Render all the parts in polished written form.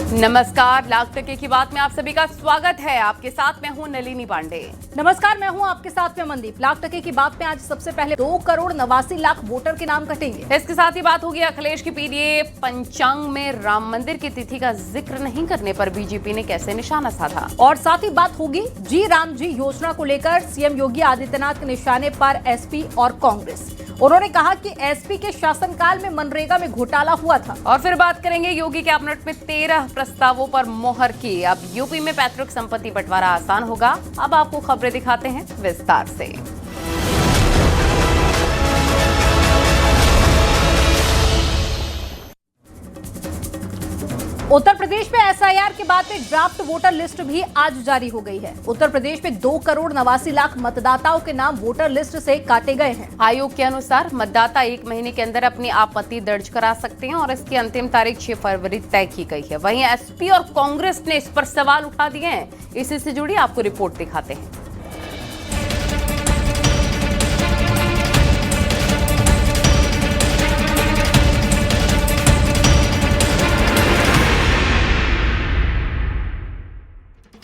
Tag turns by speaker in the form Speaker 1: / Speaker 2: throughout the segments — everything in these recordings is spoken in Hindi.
Speaker 1: नमस्कार, लाख टके की बात में आप सभी का स्वागत है। आपके साथ मैं हूं नलिनी पांडे।
Speaker 2: नमस्कार, मैं हूं आपके साथ में मनदीप। लाख टके की बात में आज सबसे पहले 2,89,00,000 वोटर के नाम कटेंगे।
Speaker 1: इसके साथ ही बात होगी अखिलेश की पीडीए पंचांग में राम मंदिर की तिथि का जिक्र नहीं करने पर बीजेपी ने कैसे निशाना साधा।
Speaker 2: और साथ ही बात होगी जी राम जी योजना को लेकर सीएम योगी आदित्यनाथ के निशाने पर एसपी और कांग्रेस। उन्होंने कहा कि एसपी के शासनकाल में मनरेगा में घोटाला हुआ था।
Speaker 1: और फिर बात करेंगे योगी कैबिनेट में 13 प्रस्तावों पर मोहर की। अब यूपी में पैतृक संपत्ति बंटवारा आसान होगा। अब आपको खबरें दिखाते हैं विस्तार से।
Speaker 2: उत्तर प्रदेश में एसआईआर के बाद में ड्राफ्ट वोटर लिस्ट भी आज जारी हो गई है। उत्तर प्रदेश में 2,89,00,000 मतदाताओं के नाम वोटर लिस्ट से काटे गए हैं।
Speaker 1: आयोग के अनुसार मतदाता 1 महीने के अंदर अपनी आपत्ति दर्ज करा सकते हैं और इसकी अंतिम तारीख 6 फरवरी तय की गई है। वहीं एसपी और कांग्रेस ने इस पर सवाल उठा दिए हैं। इसी से जुड़ी आपको रिपोर्ट दिखाते हैं।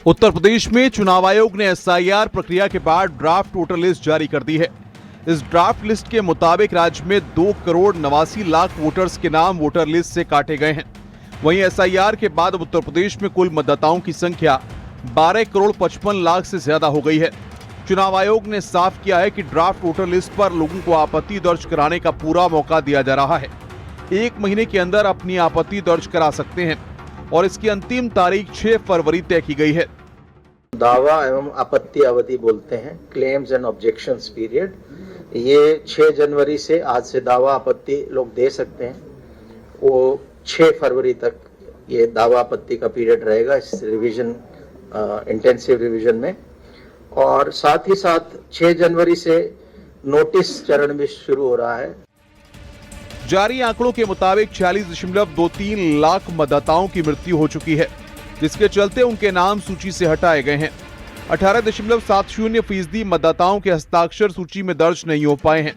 Speaker 3: उत्तर प्रदेश में चुनाव आयोग ने एसआईआर प्रक्रिया के बाद ड्राफ्ट वोटर लिस्ट जारी कर दी है। इस ड्राफ्ट लिस्ट के मुताबिक राज्य में 2,89,00,000 वोटर्स के नाम वोटर लिस्ट से काटे गए हैं। वहीं एसआईआर के बाद अब उत्तर प्रदेश में कुल मतदाताओं की संख्या 12,55,00,000 से ज्यादा हो गई है। चुनाव आयोग ने साफ किया है कि ड्राफ्ट वोटर लिस्ट पर लोगों को आपत्ति दर्ज कराने का पूरा मौका दिया जा रहा है। 1 महीने के अंदर अपनी आपत्ति दर्ज करा सकते हैं और इसकी अंतिम तारीख 6 फरवरी तय की गई है।
Speaker 4: दावा एवं आपत्ति अवधि बोलते हैं, क्लेम्स एंड ऑब्जेक्शंस पीरियड। ये 6 जनवरी से, आज से दावा आपत्ति लोग दे सकते हैं। वो 6 फरवरी तक ये दावा आपत्ति का पीरियड रहेगा इस रिवीजन, इंटेंसिव रिवीजन में। और साथ ही साथ 6 जनवरी से नोटिस चरण भी शुरू हो रहा है।
Speaker 3: जारी आंकड़ों के मुताबिक 46.23 लाख मतदाताओं की मृत्यु हो चुकी है, जिसके चलते उनके नाम सूची से हटाए गए हैं। 18.70% मतदाताओं के हस्ताक्षर सूची में दर्ज नहीं हो पाए हैं।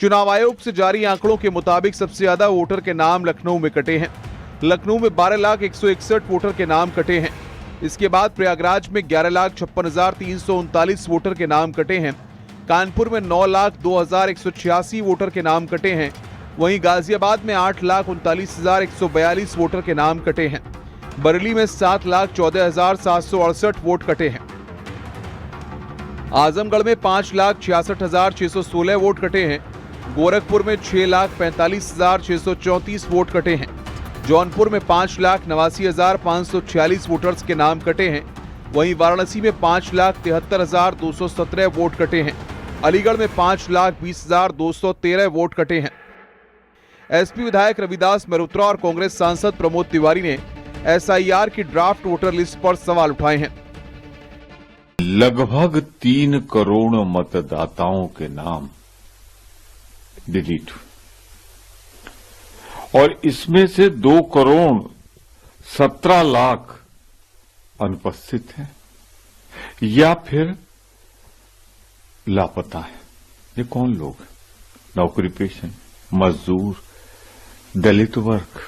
Speaker 3: चुनाव आयोग से जारी आंकड़ों के मुताबिक सबसे ज्यादा वोटर के नाम लखनऊ में कटे हैं। लखनऊ में 12,161 वोटर के नाम कटे हैं। इसके बाद प्रयागराज में 11,56,339 वोटर के नाम कटे हैं। कानपुर में 9,02,186 वोटर के नाम कटे हैं। वहीं गाजियाबाद में 8,39,142 वोटर के नाम कटे हैं। बरेली में 7,14,768 वोट कटे हैं। आजमगढ़ में 5,66,616 वोट कटे हैं। गोरखपुर में 6,45,634 वोट कटे हैं। जौनपुर में 5,89,546 वोटर्स के नाम कटे हैं। वहीं वाराणसी में 5,73,217 वोट कटे हैं। अलीगढ़ में 5,20,213 वोट कटे हैं। एसपी विधायक रविदास मेहरोत्रा और कांग्रेस सांसद प्रमोद तिवारी ने एसआईआर की ड्राफ्ट वोटर लिस्ट पर सवाल उठाए हैं।
Speaker 5: लगभग 3 करोड़ मतदाताओं के नाम डिलीट हुए और इसमें से 2,17,00,000 अनुपस्थित हैं या फिर लापता है। ये कौन लोग हैं? नौकरी पेशा, मजदूर, दलित वर्ग,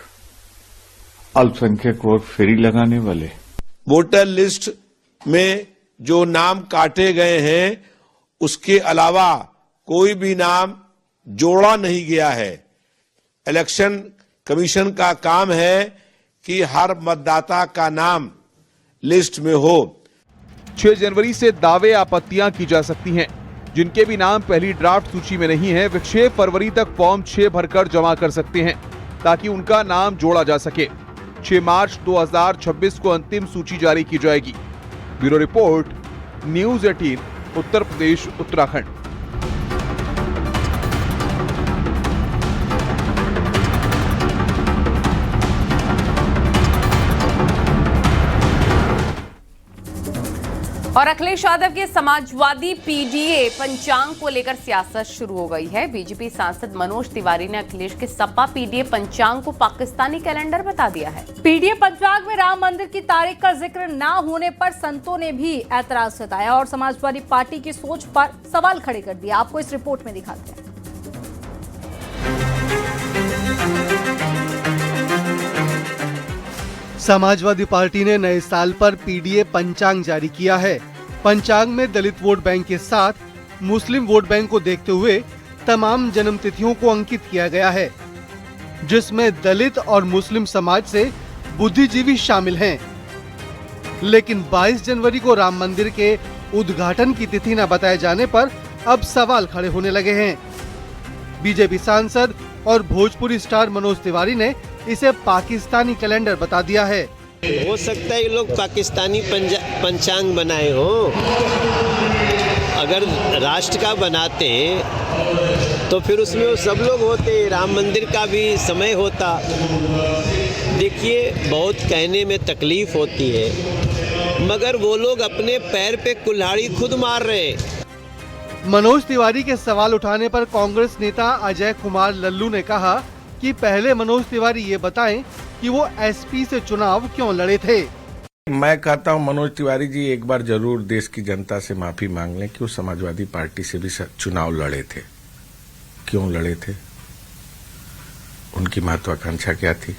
Speaker 5: अल्पसंख्यक वर्ग, फेरी लगाने वाले।
Speaker 6: वोटर लिस्ट में जो नाम काटे गए हैं उसके अलावा कोई भी नाम जोड़ा नहीं गया है। इलेक्शन कमीशन का काम है कि हर मतदाता का नाम लिस्ट में हो।
Speaker 3: 6 जनवरी से दावे आपत्तियां की जा सकती हैं। जिनके भी नाम पहली ड्राफ्ट सूची में नहीं है वे 6 फरवरी तक फॉर्म 6 भरकर जमा कर सकते हैं ताकि उनका नाम जोड़ा जा सके। 6 मार्च 2026 को अंतिम सूची जारी की जाएगी। Bureau report, news 18, Uttar Pradesh, Uttarakhand.
Speaker 1: और अखिलेश यादव के समाजवादी पीडीए पंचांग को लेकर सियासत शुरू हो गई है। बीजेपी सांसद मनोज तिवारी ने अखिलेश के सपा पीडीए पंचांग को पाकिस्तानी कैलेंडर बता दिया है।
Speaker 2: पीडीए पंचांग में राम मंदिर की तारीख का जिक्र न होने पर संतों ने भी ऐतराज जताया और समाजवादी पार्टी की सोच पर सवाल खड़े कर दिया। आपको इस रिपोर्ट में दिखाते हैं।
Speaker 7: समाजवादी पार्टी ने नए साल पर पीडीए पंचांग जारी किया है। पंचांग में दलित वोट बैंक के साथ मुस्लिम वोट बैंक को देखते हुए तमाम जन्म तिथियों को अंकित किया गया है, जिसमें दलित और मुस्लिम समाज से बुद्धिजीवी शामिल हैं। लेकिन 22 जनवरी को राम मंदिर के उद्घाटन की तिथि न बताए जाने पर अब सवाल खड़े होने लगे हैं। बीजेपी सांसद और भोजपुरी स्टार मनोज तिवारी ने इसे पाकिस्तानी कैलेंडर बता दिया है।
Speaker 8: हो सकता है ये लोग पाकिस्तानी पंचांग बनाए हो। अगर राष्ट्र का बनाते तो फिर उसमें वो सब लोग होते, राम मंदिर का भी समय होता। देखिए, बहुत कहने में तकलीफ होती है, मगर वो लोग अपने पैर पे कुल्हाड़ी खुद मार रहे हैं।
Speaker 7: मनोज तिवारी के सवाल उठाने पर कांग्रेस नेता अजय कुमार लल्लू ने कहा कि पहले मनोज तिवारी ये बताएं कि वो एसपी से चुनाव क्यों लड़े थे।
Speaker 6: मैं कहता हूं मनोज तिवारी जी एक बार जरूर देश की जनता से माफी मांग लें कि वो समाजवादी पार्टी से भी चुनाव लड़े थे। क्यों लड़े थे? उनकी महत्वाकांक्षा क्या थी?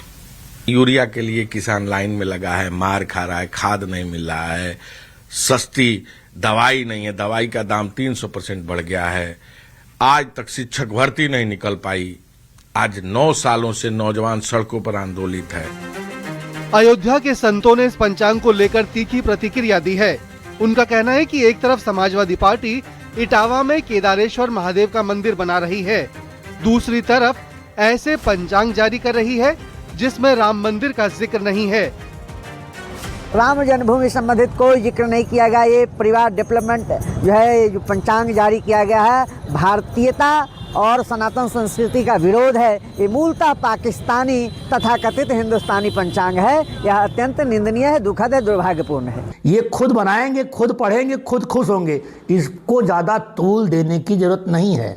Speaker 6: यूरिया के लिए किसान लाइन में लगा है, मार खा रहा है, खाद नहीं मिल रहा है, सस्ती दवाई नहीं है, दवाई का दाम 300% बढ़ गया है। आज तक शिक्षक भर्ती नहीं निकल पाई। आज 9 सालों से नौजवान सड़कों पर आंदोलित है।
Speaker 7: अयोध्या के संतों ने इस पंचांग को लेकर तीखी प्रतिक्रिया दी है। उनका कहना है कि एक तरफ समाजवादी पार्टी इटावा में केदारेश्वर महादेव का मंदिर बना रही है, दूसरी तरफ ऐसे पंचांग जारी कर रही है जिसमें राम मंदिर का जिक्र नहीं है।
Speaker 9: राम जन्मभूमि संबंधित कोई जिक्र नहीं किया गया। ये परिवार डेवलपमेंट जो है, जो पंचांग जारी किया गया है, भारतीयता और सनातन संस्कृति का विरोध है। ये मूलतः पाकिस्तानी तथा कथित हिंदुस्तानी पंचांग है। यह अत्यंत निंदनीय है, दुखद है, दुर्भाग्यपूर्ण है।
Speaker 10: ये खुद बनाएंगे, खुद पढ़ेंगे, खुद खुश होंगे। इसको ज़्यादा तूल देने की जरूरत नहीं है।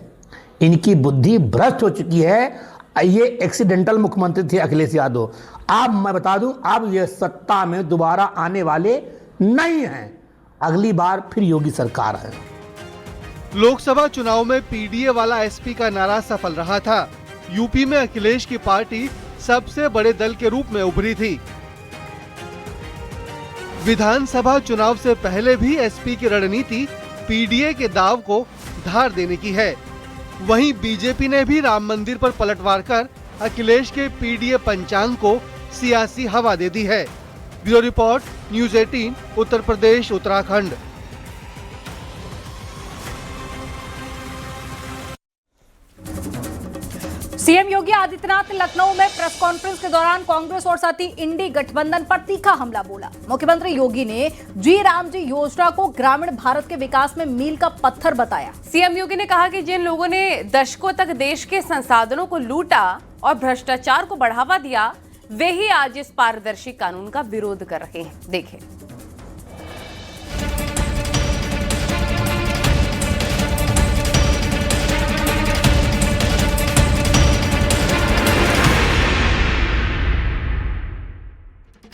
Speaker 10: इनकी बुद्धि भ्रष्ट हो चुकी है। ये एक्सीडेंटल मुख्यमंत्री थे अखिलेश यादव। आप मैं बता दूं, आप ये सत्ता में दोबारा आने वाले नहीं हैं। अगली बार फिर योगी सरकार है।
Speaker 7: लोकसभा चुनाव में पीडीए वाला एसपी का नारा सफल रहा था। यूपी में अखिलेश की पार्टी सबसे बड़े दल के रूप में उभरी थी। विधानसभा चुनाव से पहले भी एसपी की रणनीति पीडीए के दाव को धार देने की है। वहीं बीजेपी ने भी राम मंदिर पर पलटवार कर अखिलेश के पीडीए पंचांग को सियासी हवा दे दी है। Bureau report, news 18, Uttar Pradesh, Uttarakhand.
Speaker 2: CM Yogi Adityanath ने लखनऊ में प्रेस कॉन्फ्रेंस के दौरान कांग्रेस और साथ ही इंडी गठबंधन पर तीखा हमला बोला। मुख्यमंत्री योगी ने जी राम जी योजना को ग्रामीण भारत के विकास में मील का पत्थर बताया।
Speaker 1: सीएम योगी ने कहा कि जिन लोगों ने दशकों तक देश के संसाधनों को लूटा और भ्रष्टाचार को बढ़ावा दिया, वे ही आज इस पारदर्शी कानून का विरोध कर रहे हैं। देखें।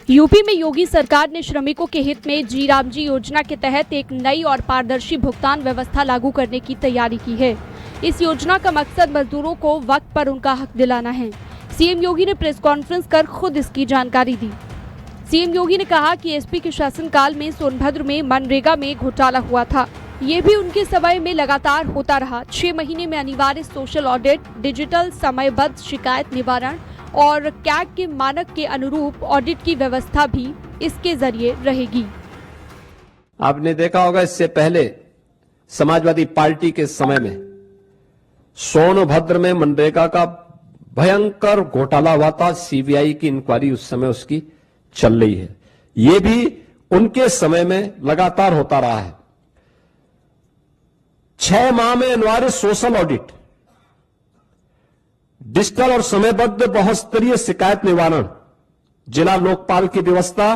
Speaker 11: यूपी में योगी सरकार ने श्रमिकों के हित में जी राम जी योजना के तहत एक नई और पारदर्शी भुगतान व्यवस्था लागू करने की तैयारी की है। इस योजना का मकसद मजदूरों को वक्त पर उनका हक दिलाना है। सीएम योगी ने प्रेस कॉन्फ्रेंस कर खुद इसकी जानकारी दी। सीएम योगी ने कहा कि एसपी के शासनकाल में सोनभद्र में मनरेगा में घोटाला हुआ था। ये भी उनके समय में लगातार होता रहा। 6 महीने में अनिवार्य सोशल ऑडिट, डिजिटल समयबद्ध शिकायत निवारण और कैग के मानक के अनुरूप ऑडिट की व्यवस्था भी इसके जरिए रहेगी।
Speaker 8: आपने देखा होगा, इससे पहले समाजवादी पार्टी के समय में सोनभद्र में मनरेगा का भयंकर घोटाला हुआ था। सीबीआई की इंक्वायरी उस समय उसकी चल रही है। ये भी उनके समय में लगातार होता रहा है। 6 माह में अनिवार्य सोशल ऑडिट, डिजिटल और समयबद्ध बहुस्तरीय शिकायत निवारण, जिला लोकपाल की व्यवस्था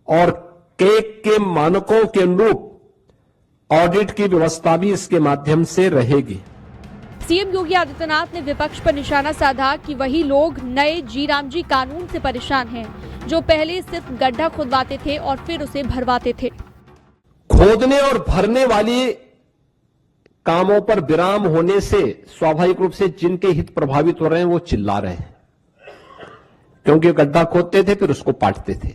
Speaker 8: और कैग के मानकों के अनुरूप ऑडिट की व्यवस्था भी इसके माध्यम से रहेगी।
Speaker 11: सीएम योगी आदित्यनाथ ने विपक्ष पर निशाना साधा कि वही लोग नए जी राम जी कानून से परेशान हैं, जो पहले सिर्फ गड्ढा खुदवाते थे और फिर उसे भरवाते थे।
Speaker 8: खोदने और भरने वाली कामों पर विराम होने से स्वाभाविक रूप से जिनके हित प्रभावित हो रहे हैं वो चिल्ला रहे हैं।
Speaker 12: क्योंकि गड्ढा खोदते थे फिर उसको पाटते थे।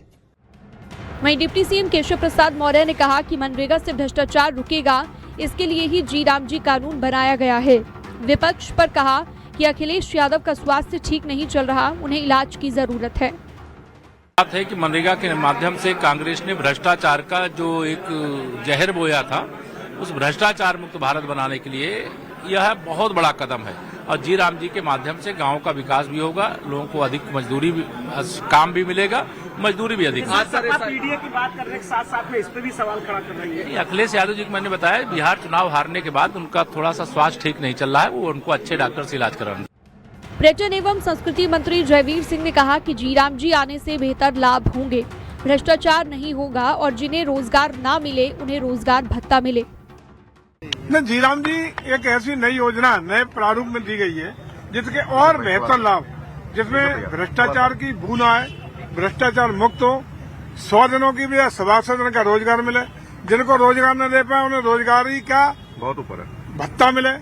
Speaker 11: वहीं डिप्टी सीएम केशव प्रसाद मौर्य ने कहा कि मनरेगा से भ्रष्टाचार रुकेगा, इसके लिए ही जी राम जी कानून बनाया गया है। विपक्ष पर कहा कि अखिलेश यादव का स्वास्थ्य ठीक नहीं चल रहा, उन्हें इलाज की जरूरत है।
Speaker 13: बात है कि मनरेगा के माध्यम से कांग्रेस ने भ्रष्टाचार का जो एक जहर बोया था, उस भ्रष्टाचार मुक्त भारत बनाने के लिए यह बहुत बड़ा कदम है और जी राम जी के माध्यम से गांव का विकास भी होगा, लोगों को अधिक मजदूरी भी, काम भी मिलेगा, मजदूरी भी अधिक।
Speaker 14: पीडीए की बात करने के साथ साथ में इस पे भी सवाल खड़ा कर रही है।
Speaker 13: अखिलेश यादव जी को मैंने बताया बिहार चुनाव हारने के बाद उनका थोड़ा सा स्वास्थ्य ठीक नहीं चल रहा है, वो उनको अच्छे डॉक्टर से इलाज कराना।
Speaker 11: पर्यटन एवं संस्कृति मंत्री जयवीर सिंह ने कहा कि जी राम जी आने से बेहतर लाभ होंगे, भ्रष्टाचार नहीं होगा और जिन्हें रोजगार ना मिले उन्हें रोजगार भत्ता मिले।
Speaker 15: जी राम जी एक ऐसी नई योजना नए प्रारूप में दी गई है जिसके और बेहतर लाभ, जिसमें भ्रष्टाचार की बू न आए, भ्रष्टाचार मुक्त हो, 100 दिनों की भी या 100 दिन का रोजगार मिले, जिनको रोजगार न दे पाए उन्हें रोजगारी का बहुत ऊपर है भत्ता मिले।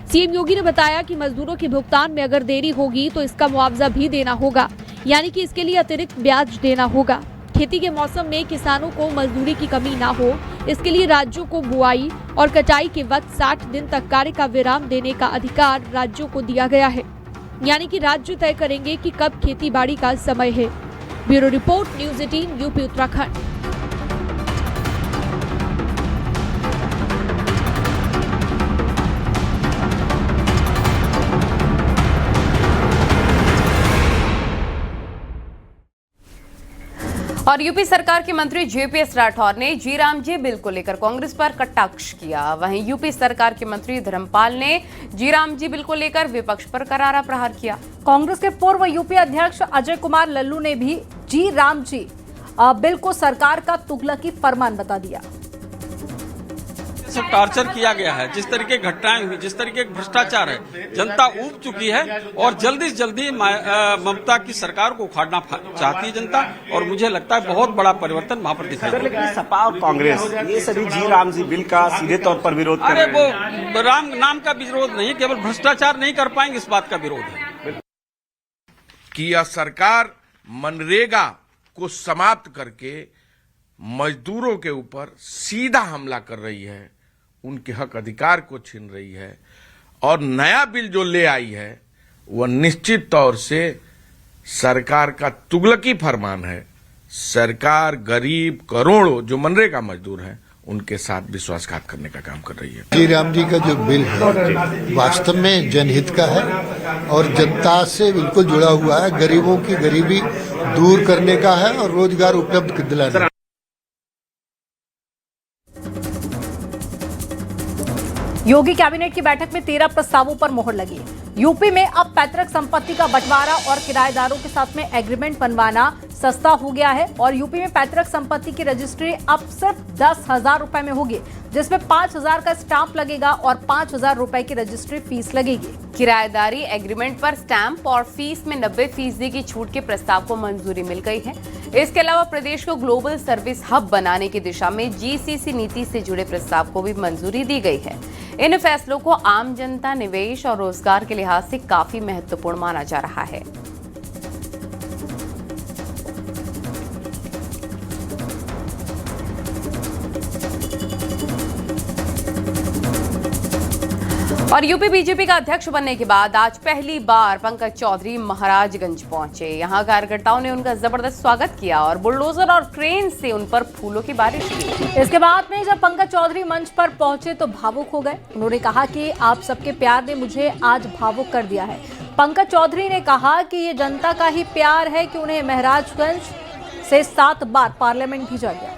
Speaker 11: सीएम योगी ने बताया कि मजदूरों के भुगतान में अगर देरी होगी तो इसका मुआवजा भी देना होगा, यानी कि इसके लिए अतिरिक्त ब्याज देना होगा। खेती के मौसम में किसानों को मजदूरी की कमी ना हो, इसके लिए राज्यों को बुआई और कटाई के वक्त 60 दिन तक कार्य का विराम देने का अधिकार राज्यों को दिया गया है, यानी कि राज्य तय करेंगे कि कब खेती बाड़ी का समय है। Bureau report, news 18, UP Uttarakhand.
Speaker 1: और यूपी सरकार के मंत्री जेपीएस राठौर ने जी राम जी बिल को लेकर कांग्रेस पर कटाक्ष किया। वहीं यूपी सरकार के मंत्री धर्मपाल ने जी राम जी बिल को लेकर विपक्ष पर करारा प्रहार किया।
Speaker 2: कांग्रेस के पूर्व यूपी अध्यक्ष अजय कुमार लल्लू ने भी जी राम जी बिल को सरकार का तुगलकी फरमान बता दिया।
Speaker 16: सब टार्चर किया गया है, जिस तरीके की घटनाएं हुई, जिस तरीके का भ्रष्टाचार है, जनता ऊब चुकी है और जल्दी से जल्दी ममता की सरकार को उखाड़ना चाहती है जनता, और मुझे लगता है बहुत बड़ा परिवर्तन वहाँ पर दिखाई देगा।
Speaker 14: लेकिन सपा और कांग्रेस ये सभी जी राम जी बिल का सीधे तौर पर विरोध कर रहे हैं।
Speaker 16: वो राम नाम का विरोध नहीं, केवल भ्रष्टाचार नहीं कर पाएंगे इस बात का विरोध है
Speaker 6: कि यह सरकार मनरेगा को समाप्त करके मजदूरों के ऊपर सीधा हमला कर रही है, उनके हक अधिकार को छीन रही है, और नया बिल जो ले आई है वह निश्चित तौर से सरकार का तुगलकी फरमान है। सरकार गरीब करोड़ों जो मनरेगा मजदूर हैं उनके साथ विश्वासघात करने का काम कर रही है।
Speaker 17: जी राम जी का जो बिल है वास्तव में जनहित का है और जनता से बिल्कुल जुड़ा हुआ है, गरीबों की गरीबी दूर करने का है और रोजगार उपलब्ध दिलाने।
Speaker 2: योगी कैबिनेट की बैठक में 13 प्रस्तावों पर मोहर लगी। यूपी में अब पैतृक संपत्ति का बंटवारा और किराएदारों के साथ में एग्रीमेंट बनवाना सस्ता हो गया है और यूपी में पैतृक संपत्ति की रजिस्ट्री अब सिर्फ 10,000 रुपए में होगी, जिसमें 5,000 का स्टाम्प लगेगा और 5,000 रुपए की रजिस्ट्री फीस लगेगी।
Speaker 1: किराएदारी एग्रीमेंट पर स्टैंप और फीस में 90% की छूट के प्रस्ताव को मंजूरी मिल गई है। इसके अलावा प्रदेश को ग्लोबल सर्विस हब बनाने की दिशा में जीसीसी नीति से जुड़े प्रस्ताव को भी मंजूरी दी गई है। इन फैसलों को आम जनता, निवेश और रोजगार के लिहाज से काफी महत्वपूर्ण माना जा रहा है। और यूपी बीजेपी का अध्यक्ष बनने के बाद आज पहली बार पंकज चौधरी महाराजगंज पहुंचे। यहां कार्यकर्ताओं ने उनका जबरदस्त स्वागत किया और बुलडोजर और क्रेन से उन पर फूलों की बारिश की।
Speaker 2: इसके बाद में जब पंकज चौधरी मंच पर पहुंचे तो भावुक हो गए। उन्होंने कहा कि आप सबके प्यार ने मुझे आज भावुक कर दिया है। पंकज चौधरी ने कहा कि ये जनता का ही प्यार है कि उन्हें महाराजगंज से 7 बार पार्लियामेंट भेजा गया।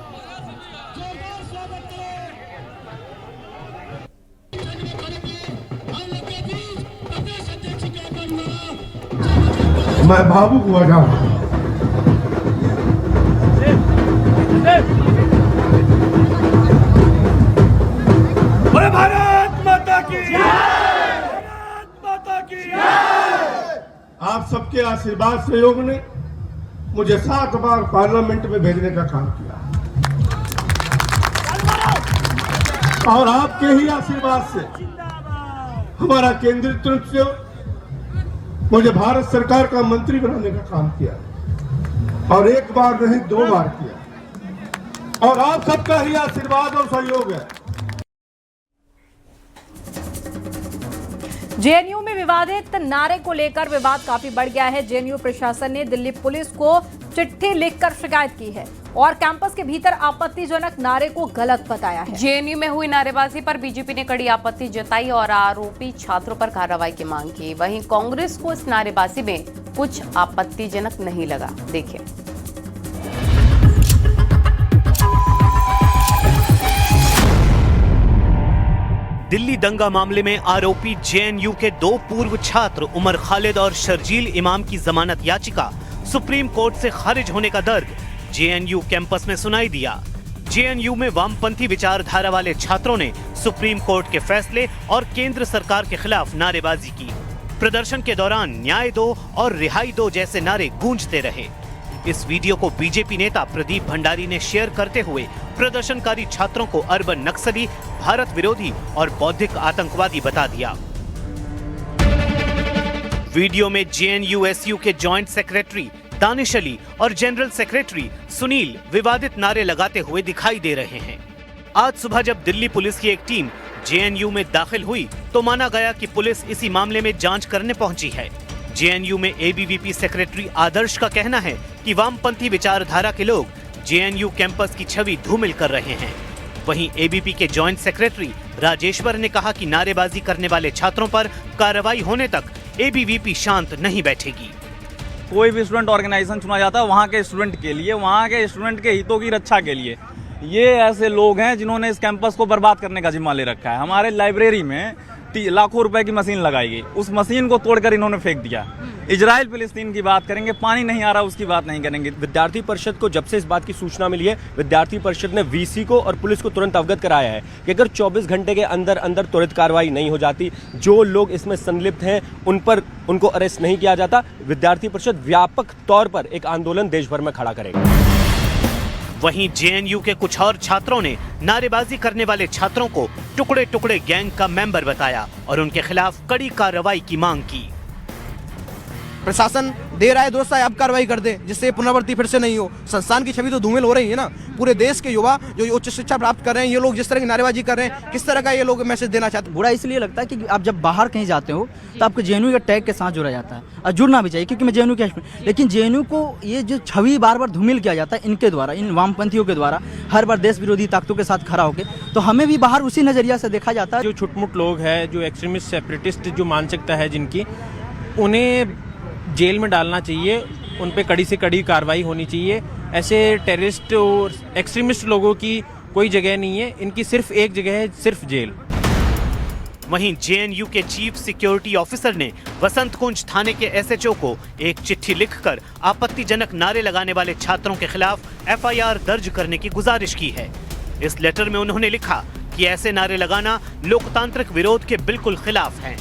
Speaker 17: मैं भावुक हुआ जाऊं।
Speaker 14: बोले भारत माता की जय! भारत माता की जय!
Speaker 17: आप सबके आशीर्वाद सहयोग ने मुझे 7 बार पार्लियामेंट में भेजने का काम किया और आपके ही आशीर्वाद से हमारा केंद्रीय नेतृत्व
Speaker 15: मुझे भारत सरकार का मंत्री बनाने का काम किया और एक बार नहीं 2 बार किया और आप सबका ही आशीर्वाद और सहयोग है।
Speaker 2: जेएनयू में विवादित नारे को लेकर विवाद काफी बढ़ गया है। जेएनयू प्रशासन ने दिल्ली पुलिस को चिट्ठी लिखकर शिकायत की है और कैंपस के भीतर आपत्तिजनक नारे को गलत बताया है।
Speaker 1: जेएनयू में हुई नारेबाजी पर बीजेपी ने कड़ी आपत्ति जताई और आरोपी छात्रों पर कार्रवाई की मांग की। वहीं कांग्रेस को इस नारेबाजी में कुछ आपत्तिजनक नहीं लगा। देखिए,
Speaker 18: दिल्ली दंगा मामले में आरोपी जेएनयू के 2 पूर्व छात्र उमर खालिद और शर्जील इमाम की जमानत याचिका सुप्रीम कोर्ट से खारिज होने का दर्द जेएनयू कैंपस में सुनाई दिया। जेएनयू में वामपंथी विचारधारा वाले छात्रों ने सुप्रीम कोर्ट के फैसले और केंद्र सरकार के खिलाफ नारेबाजी की। प्रदर्शन के दौरान न्याय दो और रिहाई दो जैसे नारे गूंजते रहे। इस वीडियो को बीजेपी नेता प्रदीप भंडारी ने शेयर करते हुए प्रदर्शनकारी छात्रों को अर्बन नक्सली, भारत विरोधी और बौद्धिक आतंकवादी बता दिया। वीडियो में जेएनयूएसयू के जॉइंट सेक्रेटरी दानिश अली और जनरल सेक्रेटरी सुनील विवादित नारे लगाते हुए दिखाई दे रहे हैं। आज सुबह जब दिल्ली पुलिस की एक टीम जेएनयू में दाखिल हुई तो माना गया कि पुलिस इसी मामले में जांच करने पहुंची है। जेएनयू में एबीवीपी सेक्रेटरी आदर्श का कहना है कि वामपंथी विचारधारा के लोग जेएनयू कैंपस की छवि धूमिल कर रहे हैं। वहीं एबीपी के जॉइंट सेक्रेटरी राजेश्वर ने कहा कि नारेबाजी करने वाले छात्रों पर कार्रवाई होने तक एबीवीपी शांत नहीं बैठेगी।
Speaker 14: कोई भी स्टूडेंट ऑर्गेनाइजेशन चुना जाता है वहाँ के स्टूडेंट के लिए, वहाँ के स्टूडेंट के हितों की रक्षा के लिए। ये ऐसे लोग हैं जिन्होंने इस कैंपस को बर्बाद करने का जिम्मा ले रखा है। हमारे लाइब्रेरी में लाखों रुपए की मशीन लगाई गई, उस मशीन को तोड़कर इन्होंने फेंक दिया। इजराइल फिलिस्तीन की बात करेंगे, पानी नहीं आ रहा उसकी बात नहीं करेंगे।
Speaker 19: विद्यार्थी परिषद को जब से इस बात की सूचना मिली है, विद्यार्थी परिषद ने वीसी को और पुलिस को तुरंत अवगत कराया है कि अगर 24 घंटे के अंदर अंदर त्वरित कार्रवाई नहीं हो जाती, जो लोग इसमें संलिप्त हैं उनको अरेस्ट नहीं किया जाता, विद्यार्थी परिषद व्यापक तौर पर एक आंदोलन देश भर में खड़ा करेगा।
Speaker 18: वहीं जेएनयू के कुछ और छात्रों ने नारेबाजी करने वाले छात्रों को टुकड़े टुकड़े गैंग का मेंबर बताया और उनके खिलाफ कड़ी कार्रवाई की मांग की।
Speaker 20: प्रशासन दे रहा है, दुरुस्त है, अब कार्रवाई कर दे जिससे पुनरावृत्ति फिर से नहीं हो। संस्थान की छवि तो धूमिल हो रही है ना। पूरे देश के युवा जो उच्च शिक्षा प्राप्त कर रहे हैं, ये लोग जिस तरह की नारेबाजी कर रहे हैं, किस तरह का ये लोग मैसेज देना चाहते हैं।
Speaker 21: बुरा इसलिए लगता है कि आप जब बाहर कहीं जाते हो तो आपको जेएनयू के टैग के साथ जुड़ा जाता है और जुड़ना भी चाहिए, क्योंकि मैं जेएनयू के, लेकिन जेएनयू को ये जो छवि बार बार धूमिल किया जाता है इनके द्वारा, इन वामपंथियों के द्वारा, हर बार देश विरोधी ताकतों के साथ खड़ा होकर, तो हमें भी बाहर उसी नजरिया से देखा जाता है।
Speaker 22: जो छुटमुट लोग हैं, जो एक्सट्रीमिस्ट सेपरेटिस्ट जो मानसिकता है जिनकी, उन्हें जेल में डालना चाहिए, उन पे कड़ी से कड़ी कार्रवाई होनी चाहिए। ऐसे टेररिस्ट और एक्सट्रीमिस्ट लोगों की कोई जगह नहीं है, इनकी सिर्फ एक जगह है, सिर्फ जेल।
Speaker 18: वहीं जेएनयू के चीफ सिक्योरिटी ऑफिसर ने वसंत कुंज थाने के एसएचओ को एक चिट्ठी लिखकर आपत्तिजनक नारे लगाने वाले छात्रों के खिलाफ एफआईआर दर्ज करने की गुजारिश की है। इस लेटर में उन्होंने लिखा कि ऐसे नारे लगाना लोकतांत्रिक विरोध के बिल्कुल खिलाफ है।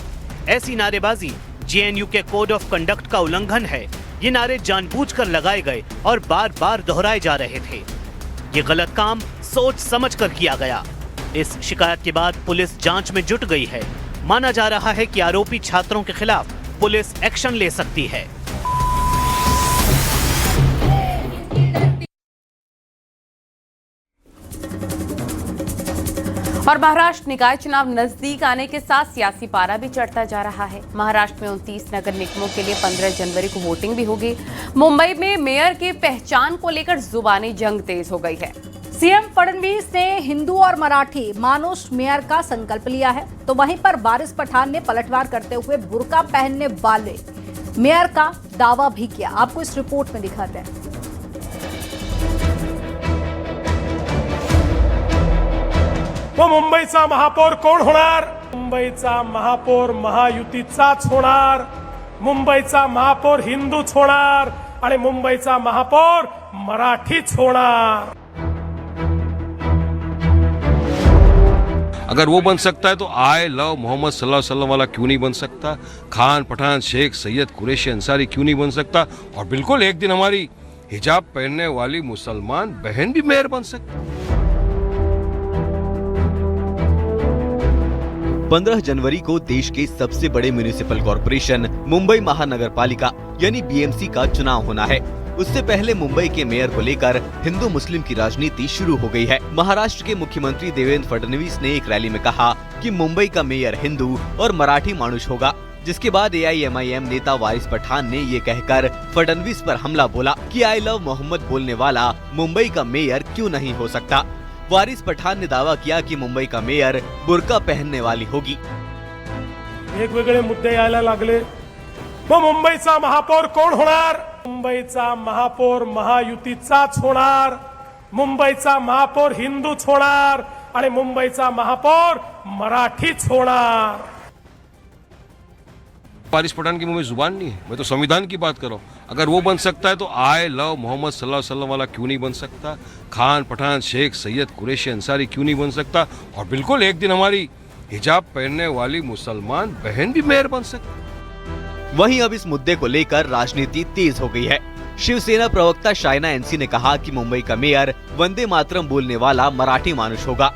Speaker 18: ऐसी नारेबाजी जेएनयू के कोड ऑफ कंडक्ट का उल्लंघन है। ये नारे जानबूझकर लगाए गए और बार बार दोहराए जा रहे थे। ये गलत काम सोच समझकर किया गया। इस शिकायत के बाद पुलिस जांच में जुट गई है। माना जा रहा है कि आरोपी छात्रों के खिलाफ पुलिस एक्शन ले सकती है।
Speaker 1: और महाराष्ट्र निकाय चुनाव नजदीक आने के साथ सियासी पारा भी चढ़ता जा रहा है। महाराष्ट्र में 29 नगर निगमों के लिए 15 जनवरी को वोटिंग भी होगी। मुंबई में मेयर की पहचान को लेकर जुबानी जंग तेज हो गई है।
Speaker 2: सीएम फडणवीस ने हिंदू और मराठी मानुष मेयर का संकल्प लिया है, तो वहीं पर वारिस पठान ने पलटवार करते हुए बुर्का पहनने वाले मेयर का दावा भी किया। आपको इस रिपोर्ट में दिखाते हैं।
Speaker 23: तो मुंबईचा महापौर कोण होणार? मुंबईचा महापौर महायुतीचाच होणार। मुंबईचा महापौर हिंदूच होणार आणि मुंबईचा महापौर मराठीच होणार।
Speaker 6: अगर वो बन सकता है तो आई लव मोहम्मद सल्लल्लाहु अलैहि वसल्लम वाला क्यों नहीं बन सकता? खान, पठान, शेख, सैयद, कुरैशी, अंसारी क्यों नहीं बन सकता? और बिल्कुल एक दिन हमारी हिजाब पहनने वाली मुसलमान बहन भी मेयर बन सकती।
Speaker 3: 15 जनवरी को देश के सबसे बड़े म्युनिसिपल कॉर्पोरेशन मुंबई महानगर पालिका यानी बीएमसी का चुनाव होना है। उससे पहले मुंबई के मेयर को लेकर हिंदू मुस्लिम की राजनीति शुरू हो गई है। महाराष्ट्र के मुख्यमंत्री देवेंद्र फडणवीस ने एक रैली में कहा कि मुंबई का मेयर हिंदू और मराठी मानुष होगा, जिसके बाद AIMIM नेता वारिस पठान ने ये कहकर फडणवीस पर हमला बोला कि आई लव मोहम्मद बोलने वाला मुंबई का मेयर क्यों नहीं हो सकता। वारिस पठान ने दावा किया कि मुंबई का मेयर बुर्का पहनने वाली होगी।
Speaker 23: वेगवेगळे मुद्दे यायला लागले। मग मुंबईचा महापौर कोण होणार? मुंबईचा महापौर महायुतीचाच होणार। मुंबईचा महापौर हिंदूच होणार आणि मुंबईचा महापौर मराठीच होणार।
Speaker 4: वारिस पठान की मुंह में जुबान नहीं है, मैं तो संविधान की बात कर रहा हूँ। अगर वो बन सकता है तो आई लव मोहम्मद सल्लल्लाहु अलैहि वसल्लम वाला क्यों नहीं बन सकता? खान, पठान, शेख, सैयद, कुरैशी, अंसारी क्यों नहीं बन सकता? और बिल्कुल एक दिन हमारी हिजाब पहनने वाली मुसलमान बहन भी मेयर बन सकती।
Speaker 3: वहीं अब इस मुद्दे को लेकर राजनीति तेज हो गई है। शिवसेना प्रवक्ता शाइना एनसी ने कहा कि मुंबई का मेयर वंदे मातरम बोलने वाला मराठी मानुष होगा।